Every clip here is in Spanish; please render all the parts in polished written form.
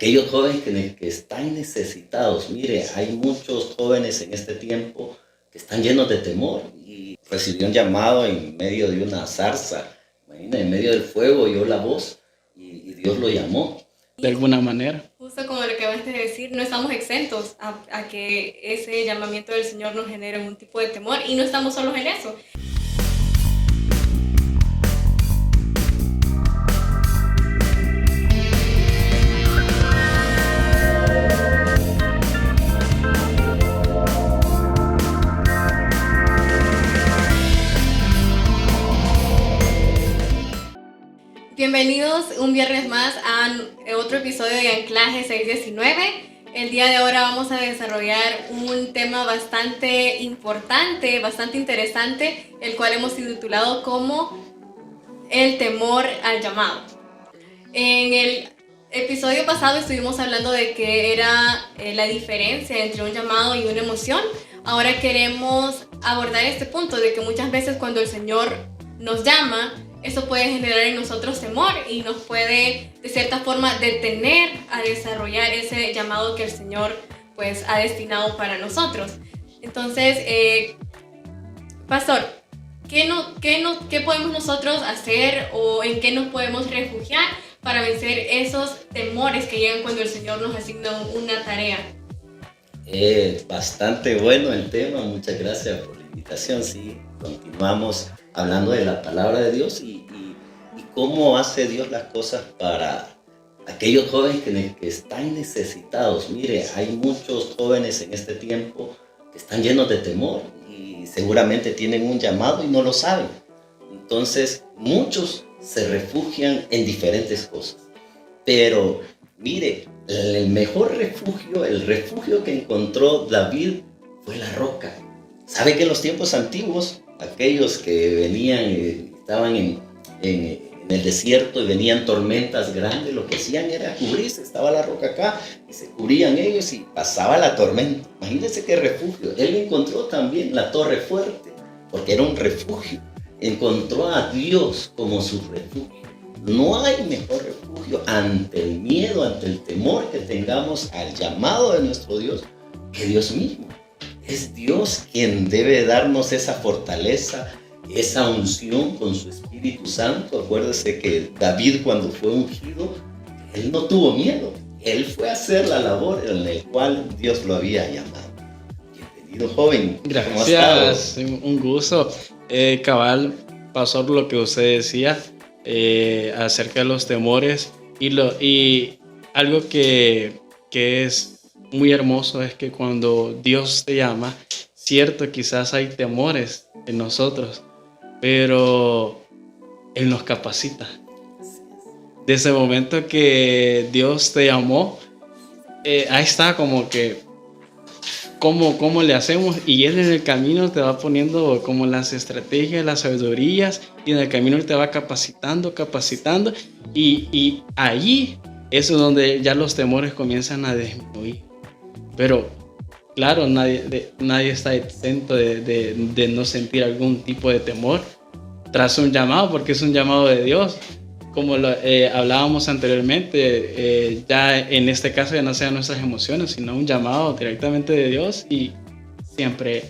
aquellos jóvenes que están necesitados. Mire, hay muchos jóvenes en este tiempo que están llenos de temor y recibió un llamado en medio de una zarza. Imagina, en medio del fuego oyó la voz y Dios lo llamó. De alguna manera. Justo como lo que acabas de decir, no estamos exentos a que ese llamamiento del Señor nos genere un tipo de temor y no estamos solos en eso. Bienvenidos un viernes más a otro episodio de Anclaje 619. El día de ahora vamos a desarrollar un tema bastante importante, bastante interesante, el cual hemos titulado como el temor al llamado. En el episodio pasado estuvimos hablando de qué era la diferencia entre un llamado y una emoción. Ahora queremos abordar este punto de que muchas veces cuando el Señor nos llama, eso puede generar en nosotros temor y nos puede de cierta forma detener a desarrollar ese llamado que el Señor pues ha destinado para nosotros. Entonces, Pastor, ¿qué podemos nosotros hacer o en qué nos podemos refugiar para vencer esos temores que llegan cuando el Señor nos asigna una tarea? Bastante bueno el tema, muchas gracias por la invitación. Sí, continuamos hablando de la palabra de Dios y cómo hace Dios las cosas para aquellos jóvenes que están necesitados. Mire, hay muchos jóvenes en este tiempo que están llenos de temor y seguramente tienen un llamado y no lo saben. Entonces, muchos se refugian en diferentes cosas. Pero, mire, el mejor refugio, el refugio que encontró David fue la roca. ¿Sabe que en los tiempos antiguos, aquellos que venían, estaban en el desierto y venían tormentas grandes, lo que hacían era cubrirse? Estaba la roca acá y se cubrían ellos y pasaba la tormenta. Imagínense qué refugio. Él encontró también la torre fuerte, porque era un refugio. Encontró a Dios como su refugio. No hay mejor refugio ante el miedo, ante el temor que tengamos al llamado de nuestro Dios que Dios mismo. Es Dios quien debe darnos esa fortaleza, esa unción con su Espíritu Santo. Acuérdese que David, cuando fue ungido, él no tuvo miedo. Él fue a hacer la labor en la cual Dios lo había llamado. Bienvenido, joven. Gracias, un gusto. Cabal, pasó por lo que usted decía acerca de los temores y algo que es muy hermoso es que cuando Dios te llama, cierto, quizás hay temores en nosotros, pero Él nos capacita. Desde el momento que Dios te llamó, ahí está como que ¿cómo le hacemos? Y Él en el camino te va poniendo como las estrategias, las sabidurías, y en el camino Él te va capacitando, y allí es donde ya los temores comienzan a disminuir. Pero claro, nadie está exento de no sentir algún tipo de temor tras un llamado, porque es un llamado de Dios. Como hablábamos anteriormente, ya en este caso ya no sean nuestras emociones, sino un llamado directamente de Dios, y siempre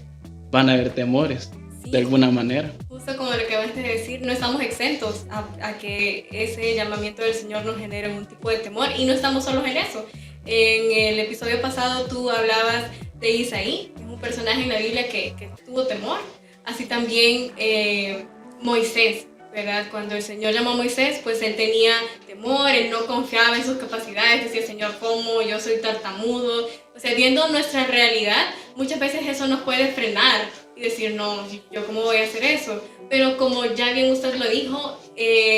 van a haber temores, sí, de alguna manera. Justo como lo que acabas de decir, no estamos exentos a que ese llamamiento del Señor nos genere un tipo de temor y no estamos solos en eso. En el episodio pasado tú hablabas de Isaí, que es un personaje en la Biblia que tuvo temor. Así también Moisés, ¿verdad? Cuando el Señor llamó a Moisés, pues él tenía temor, él no confiaba en sus capacidades, decía: Señor, ¿cómo? Yo soy tartamudo. O sea, viendo nuestra realidad, muchas veces eso nos puede frenar y decir: no, ¿yo cómo voy a hacer eso? Pero como ya bien usted lo dijo,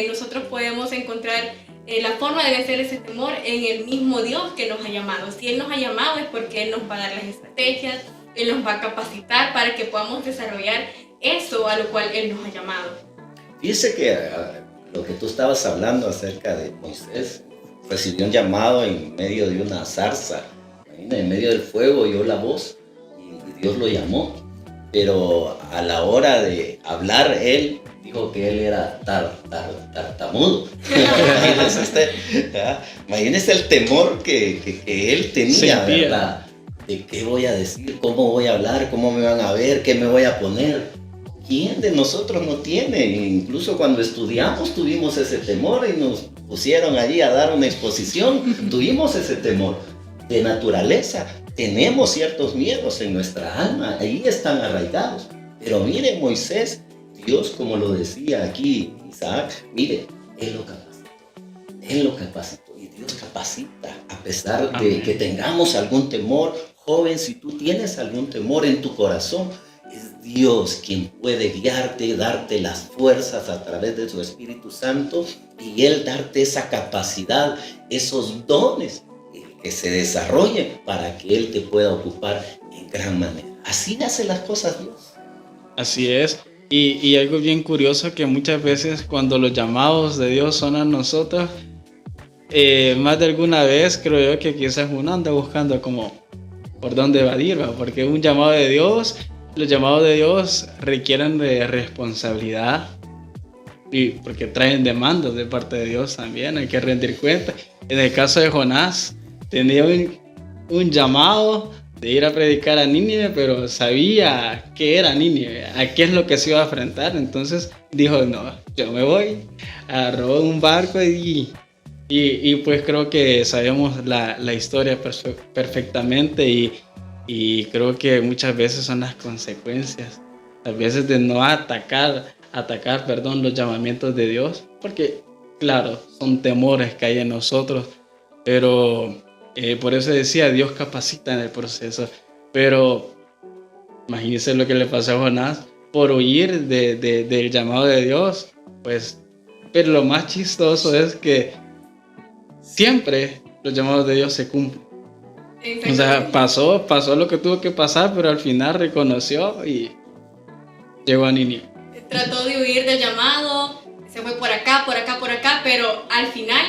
nosotros podemos encontrar la forma de vencer ese temor en el mismo Dios que nos ha llamado. Si Él nos ha llamado es porque Él nos va a dar las estrategias, Él nos va a capacitar para que podamos desarrollar eso a lo cual Él nos ha llamado. Fíjese que lo que tú estabas hablando acerca de Moisés, recibió un llamado en medio de una zarza, en medio del fuego oyó la voz y Dios lo llamó. Pero a la hora de hablar, él dijo: dijo que él era tartamudo. Imagínese usted, ¿verdad? Imagínese el temor que él tenía, ¿verdad? De qué voy a decir, cómo voy a hablar, cómo me van a ver, qué me voy a poner. ¿Quién de nosotros no tiene? Incluso cuando estudiamos tuvimos ese temor y nos pusieron allí a dar una exposición. Tuvimos ese temor de naturaleza. Tenemos ciertos miedos en nuestra alma, ahí están arraigados. Pero mire, Moisés, Dios, como lo decía aquí Isaac, mire, Él lo capacitó y Dios capacita a pesar de que tengamos algún temor. Joven, si tú tienes algún temor en tu corazón, es Dios quien puede guiarte, darte las fuerzas a través de su Espíritu Santo y Él darte esa capacidad, esos dones que se desarrollen para que Él te pueda ocupar en gran manera. Así hace las cosas Dios. Así es. Y algo bien curioso que muchas veces cuando los llamados de Dios son a nosotros, más de alguna vez creo yo que quizás uno anda buscando como por dónde evadir, ¿va? Porque un llamado de Dios, los llamados de Dios requieren de responsabilidad y porque traen demandas de parte de Dios también, hay que rendir cuenta. En el caso de Jonás, tenía un llamado de ir a predicar a Nínive, pero sabía qué era Nínive, a qué es lo que se iba a enfrentar. Entonces dijo, no, yo me voy, agarró un barco y pues creo que sabemos la historia perfectamente y creo que muchas veces son las consecuencias, a veces de no atacar los llamamientos de Dios, porque claro, son temores que hay en nosotros, pero por eso decía, Dios capacita en el proceso, pero imagínense lo que le pasó a Jonás por huir del llamado de Dios, pues, pero lo más chistoso es que siempre los llamados de Dios se cumplen. O sea, pasó lo que tuvo que pasar, pero al final reconoció y llegó a Nínive. Trató de huir del llamado, se fue por acá, pero al final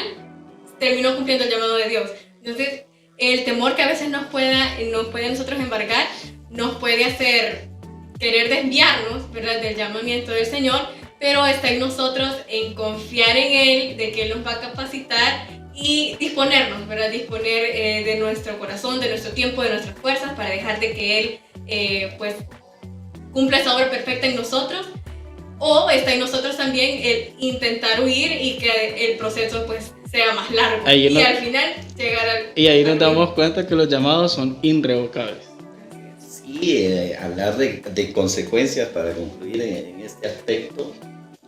terminó cumpliendo el llamado de Dios. Entonces, el temor que a veces nos puede a nosotros embargar, nos puede hacer querer desviarnos, ¿verdad?, del llamamiento del Señor, pero está en nosotros en confiar en Él, de que Él nos va a capacitar y disponernos, ¿verdad?, disponer de nuestro corazón, de nuestro tiempo, de nuestras fuerzas para dejar de que Él pues cumpla esa obra perfecta en nosotros. O está en nosotros también el intentar huir y que el proceso pues sea más largo al final llegar al... Y ahí nos damos cuenta que los llamados son irrevocables. Sí, hablar de consecuencias para concluir en este aspecto.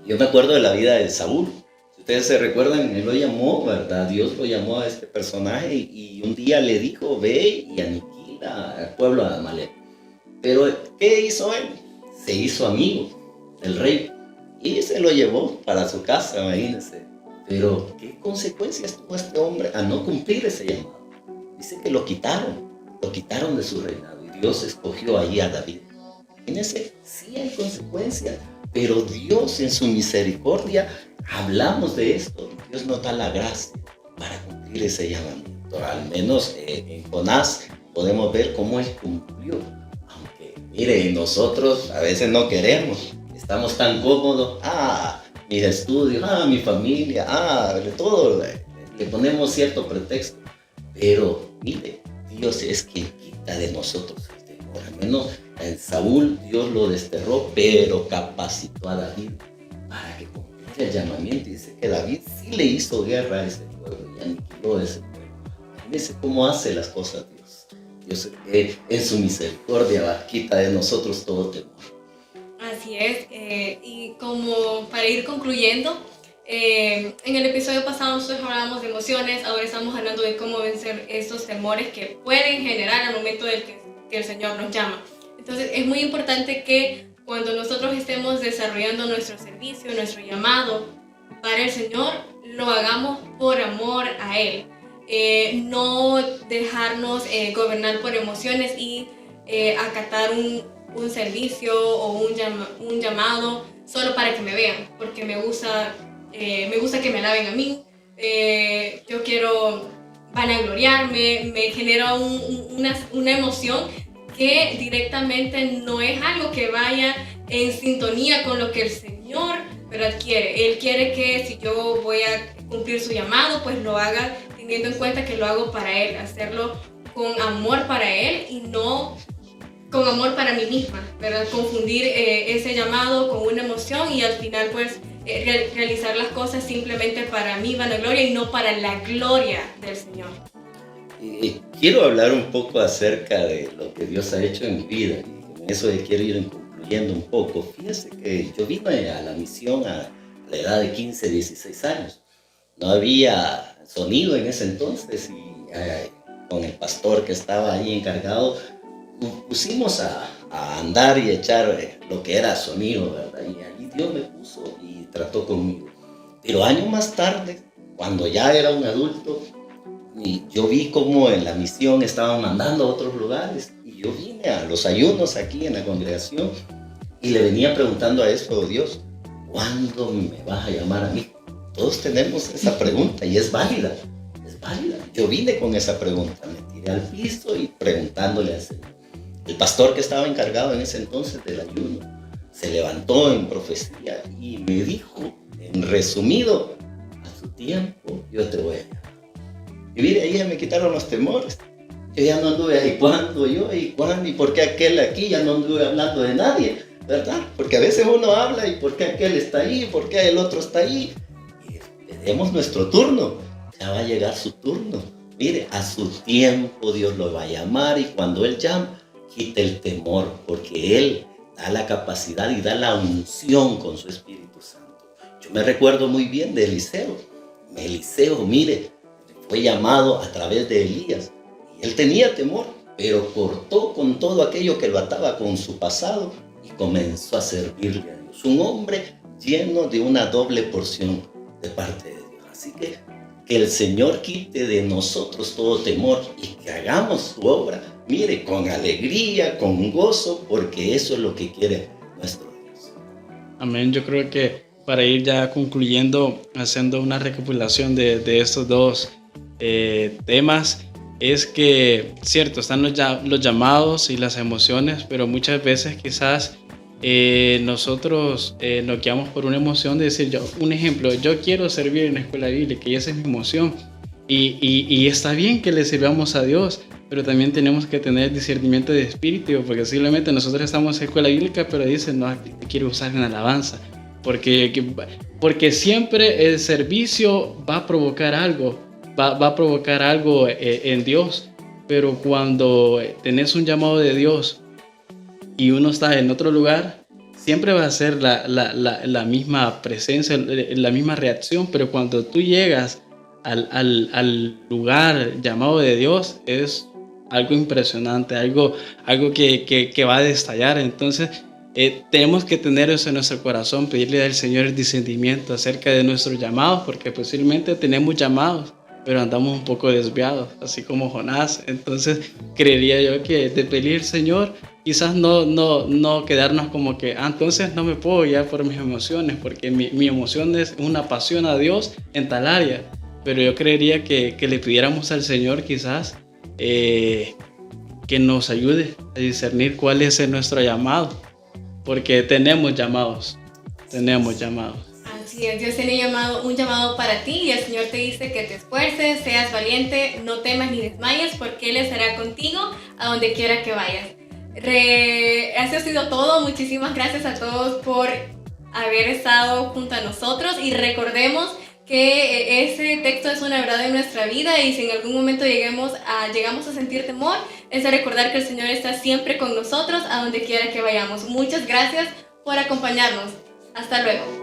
Yo me acuerdo de la vida de Saúl. Si ustedes se recuerdan, él lo llamó, ¿verdad? Dios lo llamó a este personaje y un día le dijo, ve y aniquila al pueblo de Amalek. Pero, ¿qué hizo él? Se hizo amigo del rey y se lo llevó para su casa, imagínense. Pero, ¿qué consecuencias tuvo este hombre a no cumplir ese llamado? Dice que lo quitaron de su reinado y Dios escogió allí a David. Imagínense, sí hay consecuencias, pero Dios en su misericordia, hablamos de esto, Dios nos da la gracia para cumplir ese llamamiento. Al menos en Jonás podemos ver cómo él cumplió. Aunque, mire, nosotros a veces no queremos, estamos tan cómodos, mis estudios, mi familia, de todo, le ponemos cierto pretexto. Pero, mire, Dios es quien quita de nosotros el temor. Al menos en Saúl Dios lo desterró, pero capacitó a David para que cumpliera el llamamiento. Y dice que David sí le hizo guerra a ese pueblo y aniquiló a ese pueblo. Fíjense cómo hace las cosas Dios. Dios en su misericordia quita de nosotros todo temor. Así es, y como para ir concluyendo, en el episodio pasado nosotros hablábamos de emociones, ahora estamos hablando de cómo vencer estos temores que pueden generar al momento del que el Señor nos llama. Entonces es muy importante que cuando nosotros estemos desarrollando nuestro servicio, nuestro llamado para el Señor, lo hagamos por amor a Él. No dejarnos gobernar por emociones y acatar un servicio o un llamado solo para que me vean, porque me gusta que me alaben a mí, yo quiero vanagloriarme, me genera una emoción que directamente no es algo que vaya en sintonía con lo que el Señor ¿verdad? Él quiere que si yo voy a cumplir su llamado, pues lo haga teniendo en cuenta que lo hago para Él, hacerlo con amor para Él y no con amor para mí misma, ¿verdad? Confundir ese llamado con una emoción y al final pues realizar las cosas simplemente para mi vanagloria y no para la gloria del Señor. Quiero hablar un poco acerca de lo que Dios ha hecho en mi vida y con eso quiero ir concluyendo un poco. Fíjese que yo vine a la misión a la edad de 15, 16 años. No había sonido en ese entonces y con el pastor que estaba ahí encargado pusimos a andar y echar lo que era sonido, ¿verdad? Y allí Dios me puso y trató conmigo. Pero años más tarde, cuando ya era un adulto, y yo vi cómo en la misión estaban mandando a otros lugares y yo vine a los ayunos aquí en la congregación y le venía preguntando a eso, Dios, ¿cuándo me vas a llamar a mí? Todos tenemos esa pregunta y es válida, es válida. Yo vine con esa pregunta, me tiré al piso y preguntándole al Señor. El pastor que estaba encargado en ese entonces del ayuno se levantó en profecía y me dijo, en resumido, a su tiempo yo te voy a llamar. Y mire, ahí ya me quitaron los temores. Yo ya no anduve ahí, ¿cuándo yo? ¿Y cuándo? ¿Y por qué aquel aquí? Ya no anduve hablando de nadie, ¿verdad? Porque a veces uno habla y por qué aquel está ahí, por qué el otro está ahí. Y esperemos nuestro turno, ya va a llegar su turno. Mire, a su tiempo Dios lo va a llamar y cuando Él llama, quite el temor, porque Él da la capacidad y da la unción con su Espíritu Santo. Yo me recuerdo muy bien de Eliseo. Eliseo, mire, fue llamado a través de Elías. Y él tenía temor, pero cortó con todo aquello que lo ataba con su pasado y comenzó a servirle a Dios. Un hombre lleno de una doble porción de parte de Dios. Así que el Señor quite de nosotros todo temor y que hagamos su obra, mire, con alegría, con gozo, porque eso es lo que quiere nuestro Dios. Amén. Yo creo que para ir ya concluyendo, haciendo una recapitulación de estos dos temas, es que, cierto, están los llamados y las emociones, pero muchas veces quizás nosotros nos guiamos por una emoción de decir, un ejemplo, yo quiero servir en la escuela bíblica y esa es mi emoción. Y está bien que le sirvamos a Dios, pero también tenemos que tener discernimiento de espíritu, porque simplemente nosotros estamos en escuela bíblica, pero dicen, no, te quiero usar en alabanza. Porque siempre el servicio va a provocar algo, va a provocar algo en Dios, pero cuando tenés un llamado de Dios y uno está en otro lugar, siempre va a ser la misma presencia, la misma reacción, pero cuando tú llegas al lugar llamado de Dios, es algo impresionante, algo que va a destallar. Entonces, tenemos que tener eso en nuestro corazón, pedirle al Señor el discernimiento acerca de nuestros llamados, porque posiblemente tenemos llamados, pero andamos un poco desviados, así como Jonás. Entonces, creería yo que de pedir al Señor, quizás no quedarnos como que, entonces no me puedo guiar por mis emociones, porque mi emoción es una pasión a Dios en tal área. Pero yo creería que le pidiéramos al Señor quizás que nos ayude a discernir cuál es nuestro llamado, porque tenemos llamados. Así es, Dios tiene un llamado para ti y el Señor te dice que te esfuerces, seas valiente, no temas ni desmayes, porque Él estará contigo a donde quiera que vayas. Eso ha sido todo. Muchísimas gracias a todos por haber estado junto a nosotros y recordemos que ese texto es una verdad en nuestra vida y si en algún momento llegamos a sentir temor, es de recordar que el Señor está siempre con nosotros a donde quiera que vayamos. Muchas gracias por acompañarnos. Hasta luego.